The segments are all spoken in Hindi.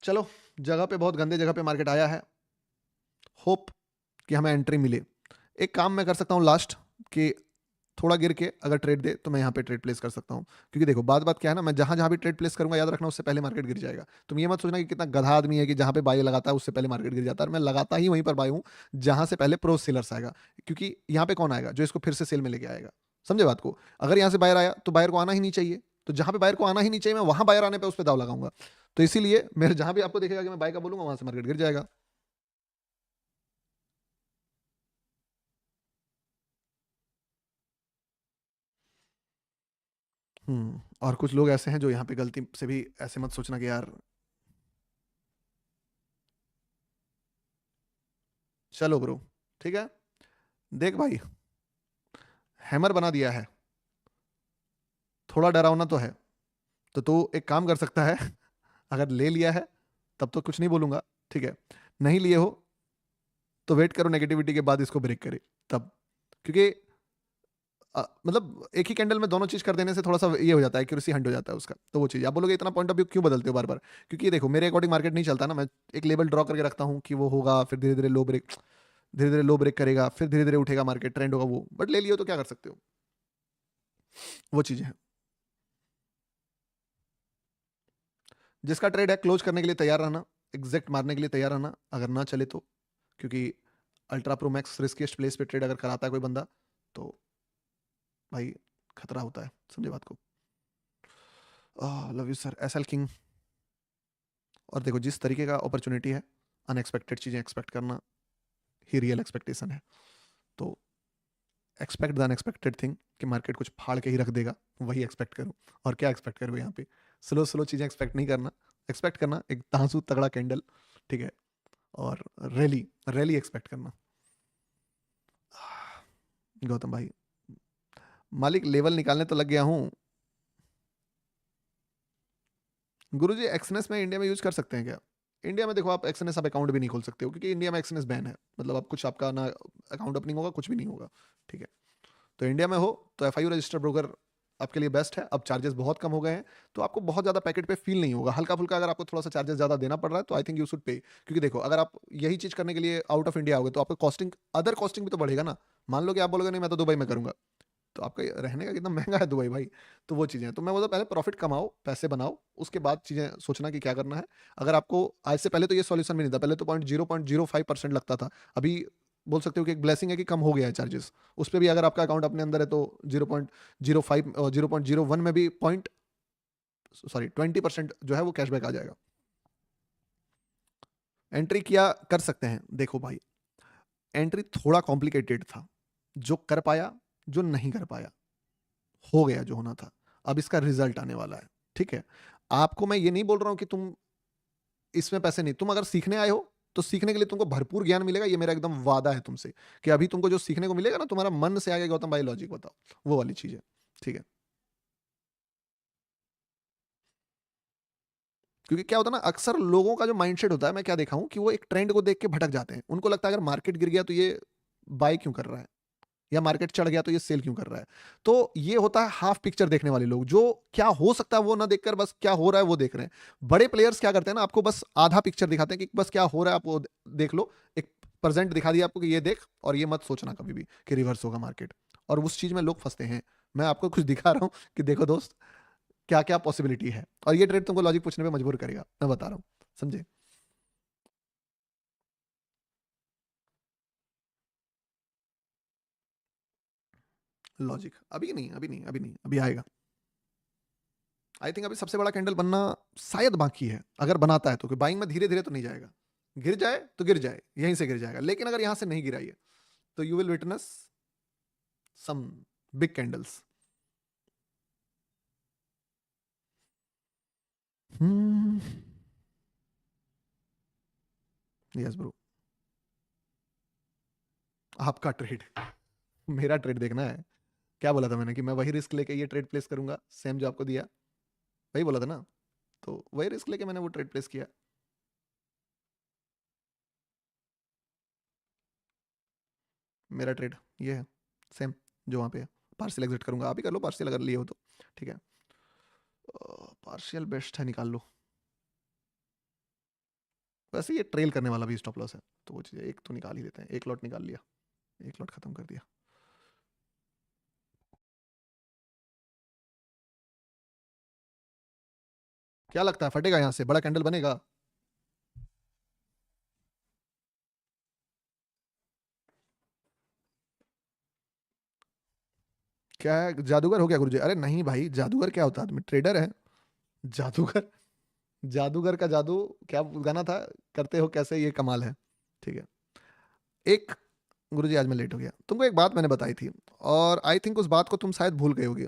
चलो, जगह पे बहुत गंदे जगह पे मार्केट आया है। होप कि हमें एंट्री मिले। एक काम मैं कर सकता हूँ लास्ट, कि थोड़ा गिर के अगर ट्रेड दे तो मैं यहाँ पे ट्रेड प्लेस कर सकता हूँ, क्योंकि देखो बात बात क्या है ना, मैं जहां जहां भी ट्रेड प्लेस करूंगा याद रखना उससे पहले मार्केट गिर जाएगा। तुम ये मत सोचना कि कितना गधा आदमी है कि जहां पे बाई लगाता है उससे पहले मार्केट गिर जाता है। मैं लगाता ही वहीं पर बाई हूँ जहां से पहले प्रो सेलर्स आएगा, क्योंकि यहाँ पे कौन आएगा जो इसको फिर से सेल में लेके आएगा। समझे बात को? अगर यहाँ से बायर आया तो बायर को आना ही नहीं चाहिए, तो जहां पे बायर को आना ही नहीं चाहिए मैं वहां बायर आने पर उस पर दाव लगाऊंगा। तो इसीलिए मेरे जहां भी आपको देखेगा कि मैं बाय का बोलूंगा वहां से मार्केट गिर जाएगा। और कुछ लोग ऐसे हैं जो यहाँ पे गलती से भी ऐसे मत सोचना कि यार। चलो ब्रो, ठीक है। देख भाई, हैमर बना दिया है, थोड़ा डरावना तो है। तो तू एक काम कर सकता है, अगर ले लिया है तब तो कुछ नहीं बोलूंगा, ठीक है। नहीं लिए हो तो वेट करो नेगेटिविटी के बाद इसको ब्रेक करे तब, क्योंकि मतलब एक ही कैंडल में दोनों चीज कर देने से थोड़ा सा ये हो जाता है, एक्यूरेसी हंट हो जाता है उसका। तो वो चीज आप बोलोगे इतना पॉइंट ऑफ व्यू क्यों बदलते हो बार बार? क्योंकि देखो मेरे अकॉर्डिंग मार्केट नहीं चलता ना। मैं एक लेवल ड्रॉ करके रखता हूँ कि वो होगा, फिर धीरे धीरे लो ब्रेक, धीरे धीरे लो ब्रेक करेगा, फिर धीरे धीरे उठेगा मार्केट, ट्रेंड होगा वो। बट ले लियो तो क्या कर सकते हो, वो चीजें हैं। जिसका ट्रेड है क्लोज करने के लिए तैयार रहना, एग्जैक्ट मारने के लिए तैयार रहना, अगर ना चले तो। क्योंकि ultra pro max riskiest place पे ट्रेड अगर कराता है कोई बंदा तो भाई खतरा होता है। समझे बात को? Love you sir, S L king. और देखो जिस तरीके का अपॉर्चुनिटी है, अनएक्सपेक्टेड चीजें एक्सपेक्ट करना ही रियल एक्सपेक्टेशन है। तो एक्सपेक्ट द अनएक्सपेक्टेड थिंग, कि मार्केट कुछ फाड़ के ही रख देगा, वही एक्सपेक्ट करो। और क्या एक्सपेक्ट करो यहाँ पे? स्लो स्लो चीजें एक्सपेक्ट नहीं करना। एक्सपेक्ट करना एक तांसू तगड़ा कैंडल, ठीक है। और रैली रैली एक्सपेक्ट करना। गौतम भाई, मालिक लेवल निकालने तो लग गया हूँ। गुरु जी, एक्सनेस में इंडिया में यूज कर सकते हैं क्या? इंडिया में देखो आप एक्सएनएस आप अकाउंट भी नहीं खोल सकते हो, क्योंकि इंडिया में एक्सएनएस बैन है। मतलब आप कुछ आपका ना अकाउंट ओपनिंग होगा, कुछ भी नहीं होगा, ठीक है। तो इंडिया में हो तो एफआईयू रजिस्टर्ड ब्रोकर आपके लिए बेस्ट है। अब चार्जेस बहुत कम हो गए हैं, तो आपको बहुत ज्यादा पैकेट पे फील नहीं होगा। हल्का फुल्का अगर आपको थोड़ा सा चार्जेस ज्यादा देना पड़ रहा है तो I think you should pay, क्योंकि देखो अगर आप यही चीज करने के लिए आउट ऑफ इंडिया आओगे तो आपका कॉस्टिंग, अदर कॉस्टिंग भी तो बढ़ेगा ना। मान लो कि आप बोलोगे नहीं मैं तो दुबई में करूंगा, तो आपका रहने का कितना महंगा है दुबई भाई। तो वो चीज़ें हैं, तो मैं बोलता पहले प्रॉफिट कमाओ, पैसे बनाओ, उसके बाद चीज़ें सोचना कि क्या करना है। अगर आपको आज से पहले तो ये सॉल्यूशन भी नहीं था, पहले तो 0.05% लगता था। अभी बोल सकते हो कि एक ब्लेसिंग है कि कम हो गया है चार्जेस। उस पर भी अगर आपका अकाउंट अपने अंदर है तो 0.05 और 0.01 में भी पॉइंट, सॉरी 20% जो है वो कैशबैक आ जाएगा। एंट्री किया कर सकते हैं। देखो भाई, एंट्री थोड़ा कॉम्प्लिकेटेड था, जो कर पाया, जो नहीं कर पाया, हो गया जो होना था। अब इसका रिजल्ट आने वाला है, ठीक है। आपको मैं ये नहीं बोल रहा हूं कि तुम इसमें पैसे नहीं, तुम अगर सीखने आए हो तो सीखने के लिए तुमको भरपूर ज्ञान मिलेगा, ये मेरा एकदम वादा है तुमसे। कि अभी तुमको जो सीखने को मिलेगा ना, तुम्हारा मन से आगे गौतम भाई लॉजिक बताओ, वो वाली चीज है, ठीक है। क्योंकि क्या होता है ना, अक्सर लोगों का जो माइंडसेट होता है, मैं क्या देखा हूं कि वो एक ट्रेंड को देख के भटक जाते हैं। उनको लगता है अगर मार्केट गिर गया तो ये बाय क्यों कर रहा है, या मार्केट चढ़ गया तो ये सेल क्यों कर रहा है। तो ये होता है हाफ पिक्चर देखने वाले लोग, जो क्या हो सकता है वो ना देखकर बस क्या हो रहा है वो देख रहे हैं। बड़े प्लेयर्स क्या करते हैं ना, आपको बस आधा पिक्चर दिखाते हैं कि बस क्या हो रहा है आप वो देख लो। एक प्रेजेंट दिखा दिया आपको कि ये देख, और ये मत सोचना कभी भी कि रिवर्स होगा मार्केट। और उस चीज में लोग फंसते हैं। मैं आपको कुछ दिखा रहा हूं कि देखो दोस्त, क्या क्या पॉसिबिलिटी है, और ये ट्रेड तुमको लॉजिक पूछने पे मजबूर करेगा, मैं बता रहा हूँ। समझे? लॉजिक अभी नहीं, अभी नहीं, अभी नहीं, अभी आएगा। आई थिंक अभी सबसे बड़ा कैंडल बनना शायद बाकी है, अगर बनाता है तो। कि बाइंग में धीरे धीरे तो नहीं जाएगा, गिर जाए तो गिर जाए, यहीं से गिर जाएगा। लेकिन अगर यहां से नहीं गिराई है तो you will witness some big candles. Yes bro. आपका ट्रेड, मेरा ट्रेड देखना है। क्या बोला था मैंने कि मैं वही रिस्क लेके ये ट्रेड प्लेस करूंगा, सेम जो आपको दिया, वही बोला था ना। तो वही रिस्क लेके मैंने वो ट्रेड प्लेस किया। मेरा ट्रेड ये है, सेम जो वहां पे है। पार्शियल एग्जिट करूंगा, आप ही कर लो पार्शियल अगर लिए हो तो, ठीक है। पार्शियल बेस्ट है, निकाल लो। वैसे ये ट्रेल करने वाला भी स्टॉप लॉस है, तो वो चीज़ एक तो निकाल ही देते हैं। एक लॉट निकाल लिया, एक लॉट खत्म कर दिया। क्या लगता है फटेगा यहाँ से, बड़ा कैंडल बनेगा? क्या है, जादूगर हो गया गुरुजी? अरे नहीं भाई, जादूगर क्या होता है, आदमी ट्रेडर है। जादूगर, जादूगर का जादू, क्या गाना था, करते हो कैसे ये कमाल है। ठीक है। एक, गुरुजी आज मैं लेट हो गया, तुमको एक बात मैंने बताई थी और आई थिंक उस बात को तुम शायद भूल गए होगे।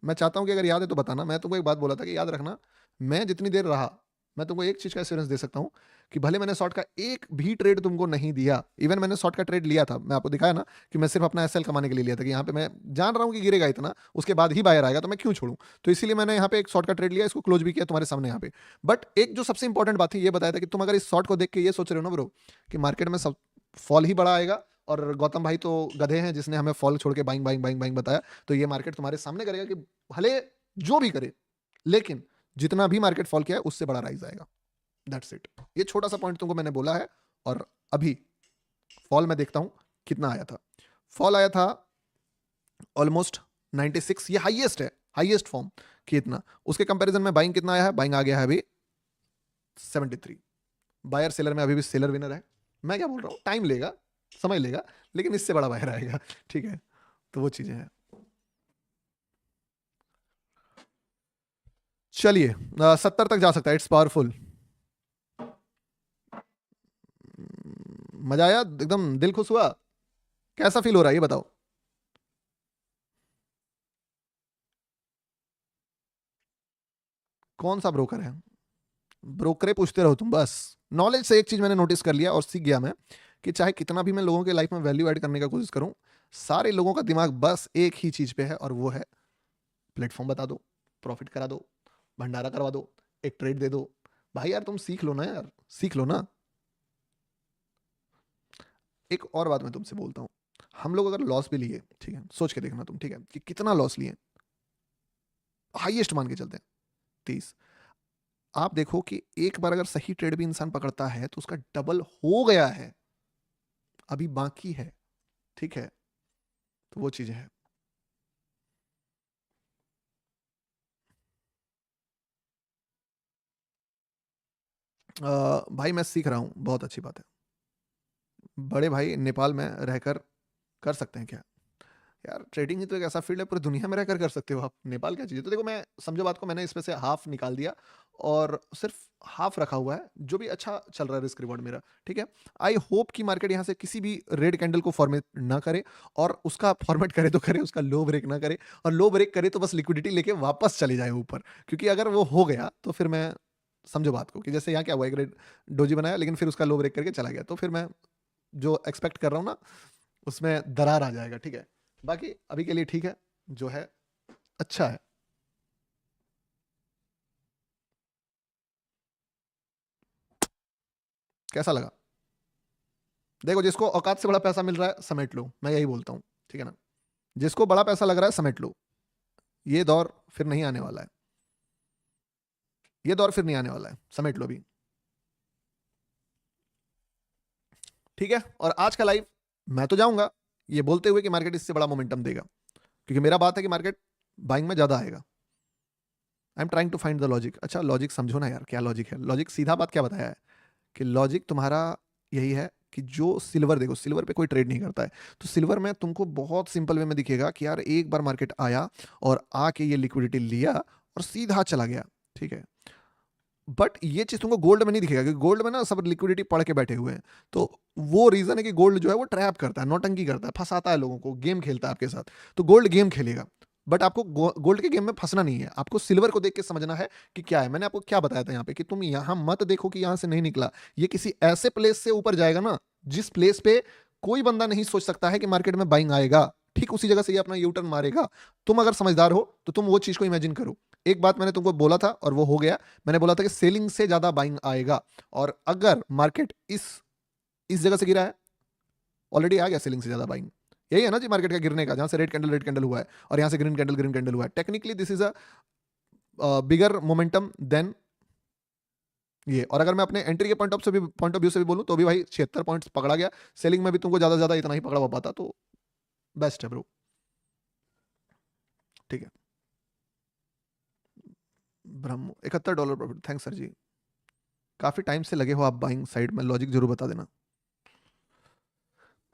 मैं चाहता हूँ कि अगर याद है तो बताना। मैं तुमको एक बात बोला था कि याद रखना, मैं जितनी देर रहा, मैं तुमको एक चीज का एश्योरेंस दे सकता हूँ कि भले मैंने शॉर्ट का एक भी ट्रेड तुमको नहीं दिया, इवन मैंने शॉर्ट का ट्रेड लिया था, मैं आपको दिखाया ना कि मैं सिर्फ अपना एसएल कमाने के लिए लिया था, कि यहाँ पे मैं जान रहा हूँ कि गिरेगा इतना, उसके बाद ही बायर आएगा, तो मैं क्यों छोड़ूं। तो इसीलिए मैंने यहाँ पे एक शॉर्ट का ट्रेड लिया, इसको क्लोज भी किया तुम्हारे सामने यहाँ पे। बट एक जो सबसे इंपॉर्टेंट बात थी, ये बताया था कि तुम अगर इस शॉर्ट को देख के ये सोच रहे हो ना ब्रो कि मार्केट में सब फॉल ही बड़ा आएगा, और गौतम भाई तो गधे हैं जिसने हमें फॉल छोड़ के बाइंग बाइंग बाइंग बाइंग बताया, तो ये मार्केट तुम्हारे सामने करेगा कि भले जो भी करे, लेकिन जितना भी मार्केट फॉल किया है उससे बड़ा राइज आएगा। That's it. ये छोटा सा पॉइंट तुमको मैंने बोला है। और अभी फॉल मैं देखता हूं कितना आया था। फॉल आया था ऑलमोस्ट 96, ये हाईएस्ट है, हाईएस्ट फॉर्म कितना। उसके कंपैरिजन में बाइंग कितना आया है, बाइंग आ गया है अभी 73। बायर सेलर में अभी भी सेलर विनर है। मैं क्या बोल रहा हूँ, टाइम लेगा, समय लेगा, लेकिन इससे बड़ा बायर आएगा। ठीक है, तो वो चीजें हैं। चलिए, 70 तक जा सकता है, इट्स पावरफुल। मजा आया, एकदम दिल खुश हुआ। कैसा फील हो रहा है ये बताओ। कौन सा ब्रोकर है? ब्रोकरे पूछते रहो तुम बस। नॉलेज से एक चीज मैंने नोटिस कर लिया और सीख गया मैं, कि चाहे कितना भी मैं लोगों के लाइफ में वैल्यू ऐड करने का कोशिश करूं, सारे लोगों का दिमाग बस एक ही चीज पे है, और वो है प्लेटफॉर्म बता दो, प्रॉफिट करा दो, भंडारा करवा दो, एक ट्रेड दे दो। भाई यार तुम सीख लो ना यार, सीख लो ना। एक और बात मैं तुमसे बोलता हूँ, हम लोग अगर लॉस भी लिए, ठीक है, सोच के देखना तुम, ठीक है, कि कितना लॉस लिए, हाईएस्ट मान के चलते हैं 30। आप देखो कि एक बार अगर सही ट्रेड भी इंसान पकड़ता है तो उसका डबल हो गया है, अभी बाकी है। ठीक है, तो वो चीजें हैं। भाई मैं सीख रहा हूँ, बहुत अच्छी बात है। बड़े भाई नेपाल में रहकर कर सकते हैं क्या? यार ट्रेडिंग ही तो एक ऐसा फील्ड है, पूरी दुनिया में रहकर कर सकते हो आप, नेपाल क्या चीज़ है। तो देखो, मैं समझो बात को, मैंने इसमें से हाफ निकाल दिया और सिर्फ हाफ रखा हुआ है, जो भी अच्छा चल रहा है रिस्क रिवॉर्ड मेरा। ठीक है, आई होप कि मार्केट यहाँ से किसी भी रेड कैंडल को फॉर्मेट ना करे, और उसका फॉर्मेट करे तो करे, उसका लो ब्रेक ना करे, और लो ब्रेक करे तो बस लिक्विडिटी लेके वापस चले जाए ऊपर। क्योंकि अगर वो हो गया तो फिर मैं, समझो बात को, कि जैसे यहाँ क्या हुआ, एक रेड डोजी बनाया लेकिन फिर उसका लो ब्रेक करके चला गया, तो फिर मैं जो एक्सपेक्ट कर रहा हूँ ना, उसमें दरार आ जाएगा। ठीक है, बाकी अभी के लिए ठीक है, जो है अच्छा है। कैसा लगा? देखो, जिसको औकात से बड़ा पैसा मिल रहा है समेट लो, मैं यही बोलता हूँ। ठीक है ना, जिसको बड़ा पैसा लग रहा है समेट लो, ये दौर फिर नहीं आने वाला है, ये दौर फिर नहीं आने वाला है, समेट लो भी। ठीक है, और आज का लाइव मैं तो जाऊंगा ये बोलते हुए कि मार्केट इससे बड़ा मोमेंटम देगा, क्योंकि मेरा बात है कि मार्केट बाइंग में ज्यादा आएगा। I am trying to find the logic. अच्छा लॉजिक समझो ना यार, क्या लॉजिक है? लॉजिक सीधा बात क्या बताया है, कि लॉजिक तुम्हारा यही है कि जो सिल्वर, देखो सिल्वर पे कोई ट्रेड नहीं करता है, तो सिल्वर में तुमको बहुत सिंपल वे में दिखेगा कि यार एक बार मार्केट आया और आके ये लिक्विडिटी लिया और सीधा चला गया। ठीक है, बट ये चीज तुमको गोल्ड में नहीं दिखेगा, क्योंकि गोल्ड में ना सब लिक्विडिटी पड़ के बैठे हुए हैं। तो वो रीजन है कि गोल्ड जो है वो ट्रैप करता है, नौटंकी करता है, फंसाता है लोगों को, गेम खेलता है आपके साथ। तो गोल्ड गेम खेलेगा, बट आपको गोल्ड के गेम में फंसना नहीं है, आपको सिल्वर को देख के समझना है कि क्या है। मैंने आपको क्या बताया था यहाँ पे, कि तुम यहाँ मत देखो कि यहाँ से नहीं निकला, ये किसी ऐसे प्लेस से ऊपर जाएगा ना, जिस प्लेस पे कोई बंदा नहीं सोच सकता है कि मार्केट में बाइंग आएगा, ठीक उसी जगह से ये अपना यू टर्न मारेगा। तुम अगर समझदार हो तो तुम वो चीज को इमेजिन करो। एक बात मैंने तुमको बोला था और वो हो गया, मैंने बोला था कि सेलिंग से ज्यादा बाइंग आएगा। और अगर मार्केट इस जगह से गिरा है, ऑलरेडी आ गया सेलिंग से ज्यादा बाइंग। यही है ना जी मार्केट का गिरने का, जहां से रेड कैंडल हुआ है और यहां से ग्रीन कैंडल हुआ है। Technically this is a bigger momentum than ये। और अगर मैं अपने एंट्री के पॉइंट ऑफ व्यू से भी बोलूँ तो भी भाई 76 पॉइंट्स पकड़ा गया। सेलिंग में भी तुमको ज्यादा से ज्यादा इतना ही पकड़ा हुआ पाता, तो बेस्ट है ब्रो। ठीक है। ब्रह्मो $71 प्रॉफिट, थैंक्स सर जी। काफी टाइम से लगे हो आप बाइंग साइड में, लॉजिक जरूर बता देना।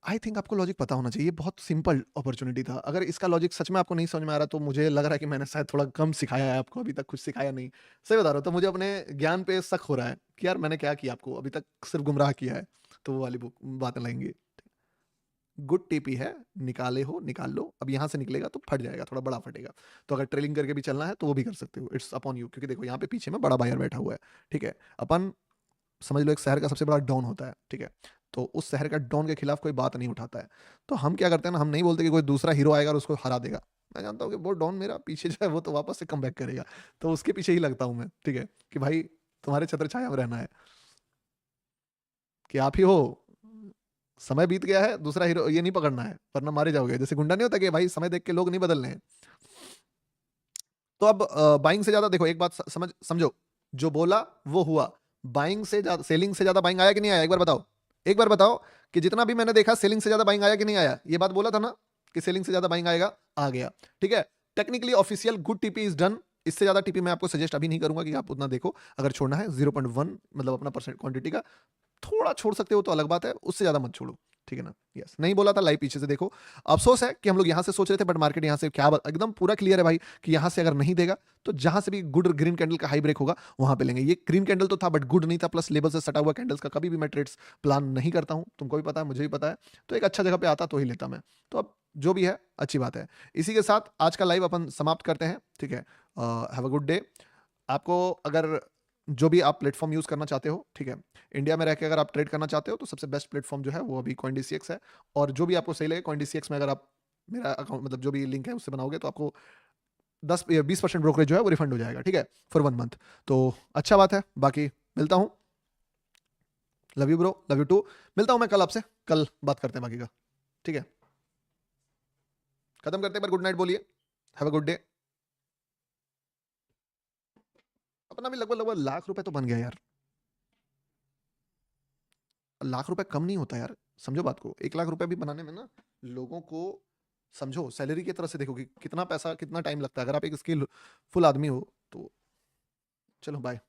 आई थिंक आपको लॉजिक पता होना चाहिए, बहुत सिंपल अपॉर्चुनिटी था। अगर इसका लॉजिक सच में आपको नहीं समझ में आ रहा तो मुझे लग रहा है कि मैंने शायद थोड़ा कम सिखाया है आपको, अभी तक कुछ सिखाया नहीं। सही बता रहा हूँ, तो मुझे अपने ज्ञान पे शक हो रहा है कि यार मैंने क्या किया आपको, अभी तक सिर्फ गुमराह किया है। तो वो वाली बुक बातें लाएंगे। गुड टीपी है, निकाले हो निकाल लो। अब यहाँ से निकलेगा तो फट जाएगा, थोड़ा बड़ा फटेगा। तो अगर ट्रेलिंग करके भी चलना है तो वो भी कर सकते हो, इट्स अपॉन यू। क्योंकि देखो यहाँ पे पीछे में बड़ा बायर बैठा हुआ है, ठीक है। अपन समझ लो एक शहर का सबसे बड़ा डॉन होता है, ठीक है। तो उस शहर का डॉन के खिलाफ कोई बात नहीं उठाता है। तो हम क्या करते हैं ना, हम नहीं बोलते कि कोई दूसरा हीरो आएगा और उसको हरा देगा। मैं जानता हूँ कि वो डॉन मेरा पीछे जो है वो तो वापस से कम बैक करेगा, तो उसके पीछे ही लगता हूँ मैं, ठीक है। कि भाई तुम्हारे छत्र छाया में रहना है, कि आप ही हो, समय बीत गया है, दूसरा हीरो ये नहीं पकड़ना है वरना मारे जाओगे। जैसे गुंडा नहीं होता कि भाई समय देख के लोग नहीं बदलने हैं। तो अब बाइंग से ज्यादा देखो, एक बात समझो, जो बोला वो हुआ। बाइंग से ज्यादा सेलिंग से ज्यादा बाइंग आया कि नहीं आया, एक बार बताओ। एक बार बताओ कि जितना भी मैंने देखा सेलिंग से ज्यादा बाइंग आया कि नहीं आया। ये बात बोला था ना कि सेलिंग से ज्यादा बाइंग आएगा, आ गया। ठीक है। Technically official good TP is done. इससे ज्यादा टीपी मैं आपको सजेस्ट अभी नहीं करूंगा कि आप उतना देखो। अगर छोड़ना है 0.1 मतलब अपना परसेंट क्वांटिटी का थोड़ा छोड़ सकते हो तो अलग बात है, उससे ज्यादा मत छोड़ो। ठीक है ना। यस, नहीं बोला था लाइव पीछे से देखो। अफसोस है कि हम लोग यहां से सोच रहे थे बट मार्केट यहां से क्या एकदम पूरा क्लियर है भाई कि यहां से अगर नहीं देगा तो जहां से भी गुड ग्रीन कैंडल का हाई ब्रेक होगा वहां पे लेंगे। ये ग्रीन कैंडल तो था बट गुड नहीं था, प्लस लेबल से सटा हुआ कैंडल्स का कभी भी मैं ट्रेड्स प्लान नहीं करता हूं, तुमको भी पता है, मुझे भी पता है। तो एक अच्छा जगह पे आता तो ही लेता मैं। तो अब जो भी है अच्छी बात है। इसी के साथ आज का लाइव अपन समाप्त करते हैं, ठीक है। Have a good day. आपको अगर जो भी आप प्लेटफॉर्म यूज करना चाहते हो, ठीक है, इंडिया में रह के अगर आप ट्रेड करना चाहते हो तो सबसे बेस्ट प्लेटफॉर्म जो है वो अभी CoinDCX है। और जो भी आपको सही लगे CoinDCX में अगर आप मेरा अकाउंट मतलब जो भी लिंक है उससे बनाओगे तो आपको 10 या 20% ब्रोकरेज जो है वो रिफंड हो जाएगा, ठीक है, फॉर 1 मंथ। तो अच्छा बात है। बाकी मिलता हूँ। Love you bro, love you too. मिलता हूँ मैं कल आपसे, कल बात करते हैं बाकी का। ठीक है, खत्म करते हैं, पर गुड नाइट बोलिए। Have a good day. अपना भी लगभग लगभग लाख रुपए तो बन गया यार। लाख रुपए कम नहीं होता यार, समझो बात को। 1 लाख रुपए भी बनाने में ना, लोगों को समझो सैलरी की तरह से देखो कि कितना पैसा कितना टाइम लगता है। अगर आप एक स्किल फुल आदमी हो तो चलो बाय।